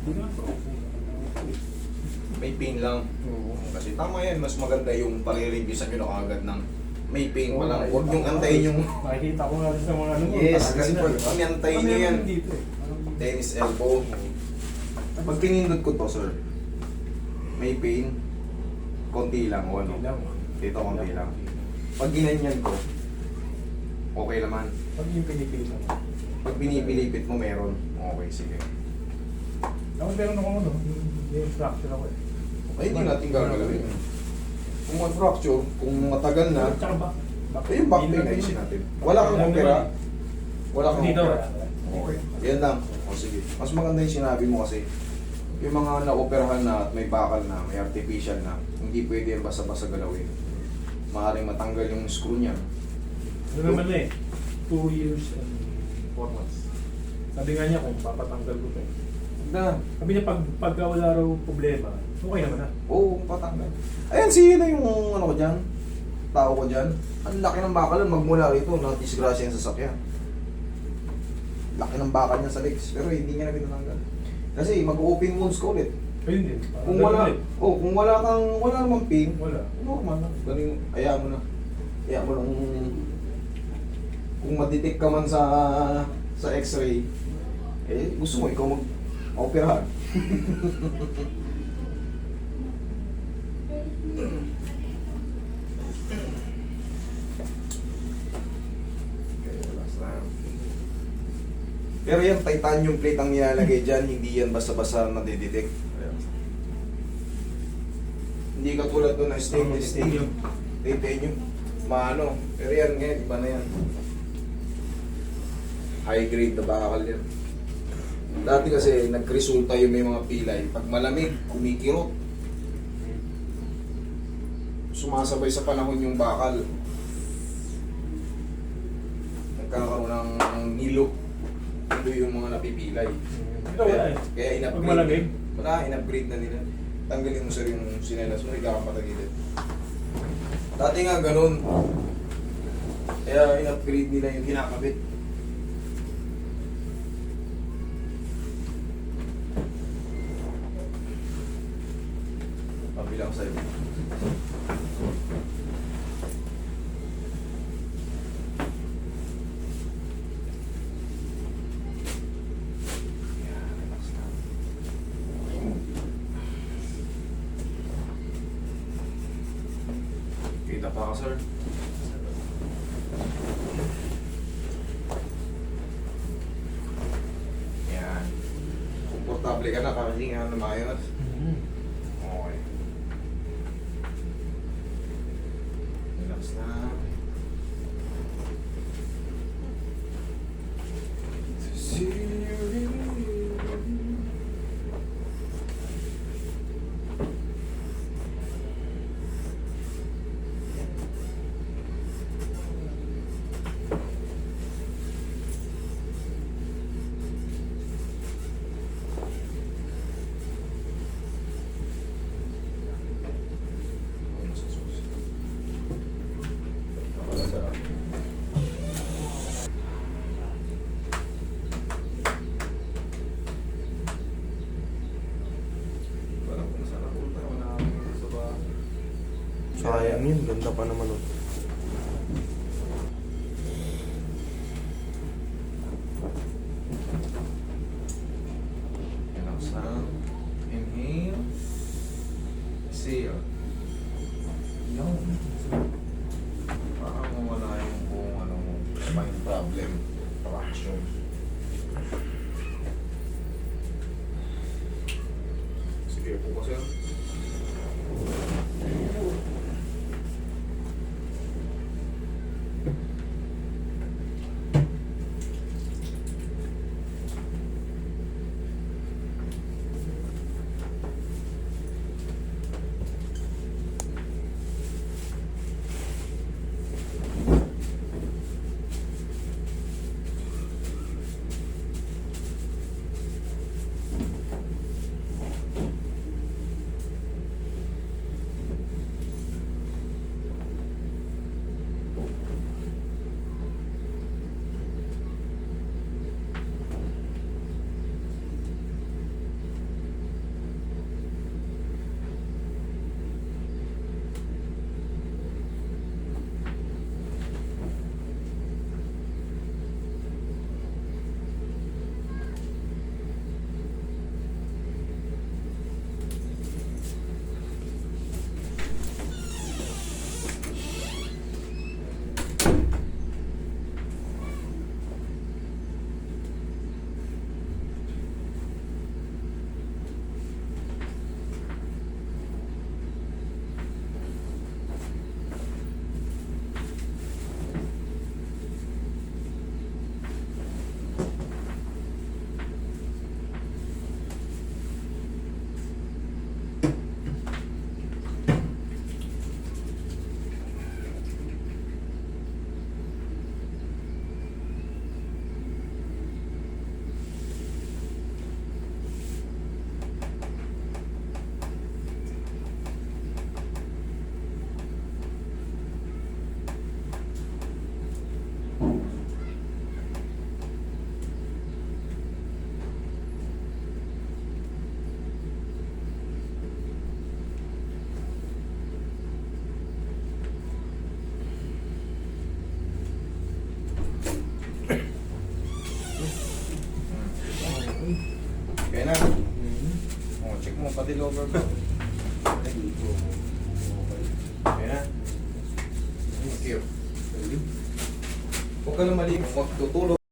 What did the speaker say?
Hindi naman po. May pain lang. Oo. Kasi tama yan, mas maganda yung pare-reviewsan nyo na kagad ng may pain pa Oo, lang. nakikita Huwag yung ko. antayin yung Nakikita ko nga rin sa mga ano mo. yes, talaga kasi na. pag antayin nyo yan, Kami dito eh. tennis elbow. Pag pinindot ko to, sir, may pain, konti lang, o ano. Konti lang. Dito, konti lang. Pag ginanyan ko, okay naman. Pag yung pinipila mo. Pag binipilipit mo, meron. Okay, sige. Ako meron ako ano, yung fracture ako eh. Ay, hindi natin gagalawin. Kung mag-fracture, kung matagal na, Tsaka ba? eh, yung back pain na isin natin. Wala kang opera. Wala kang Dito. opera. Okay. Yan lang. O sige. Mas maganda yung sinabi mo kasi yung mga na-operahan na at may bakal na, may artificial na, hindi pwede yan basta-basta galawin. Maaaring matanggal yung screw niya. Ano naman eh, 2 years and 4 months. Sabi nga niya kung papatanggal ko to. Na. Sabi niya pagka wala raw problema, okay naman na. Oo, patanggal. Ayan, si na yung ano ko dyan. Tao ko dyan. Ang laki ng bakal nun, magmula rito, na-disgrasya yung sasakyan. Laki ng bakal niya sa legs, pero hindi niya na pinatanggal. Kasi mag-open wounds ko ulit. Ayun din. Kung wala, kung wala namang pain, Wala. normal na. Galing, hayaan mo na. Hayaan mo lang, kung madetect ka man sa x-ray, eh, gusto mo ikaw mag-operahan. Pero yan, titanium plate ang nilalagay dyan, hindi yan basta-basta nadidetect. Hindi ka tulad doon na stainless steel. Titanium. Maano. Pero yan ngayon, iba na yan. High grade na bakal yan. Dati kasi nagresulta yung may mga pilay. Pag malamig, kumikirot. Sumasabay sa panahon yung bakal. Nagkakaroon ng nilo. Ito yung mga napipilay. Ito wala eh. Kaya in-upgrade. Pag malamig? Wala, in-upgrade na nila. Tanggalin mo sir yung sinelas mo, ikaw ang patagilid. Dati nga ganun. Kaya in-upgrade nila yung kinakabit. Pabilang sa'yo. Kita pa ka, sir. Yan. Komportable ka na, kakahinga na maayos. Okay. Relax na. See you. Sayang yun, ganda pa naman oh. Relax na. Inhale. Exhale. Yun. Parang wala yung kung ano mo, spine problem, traction. Sige po kasi. mo, pati lower back. Ayan na. Thank you. Huwag ka na mali, huwag tutulog.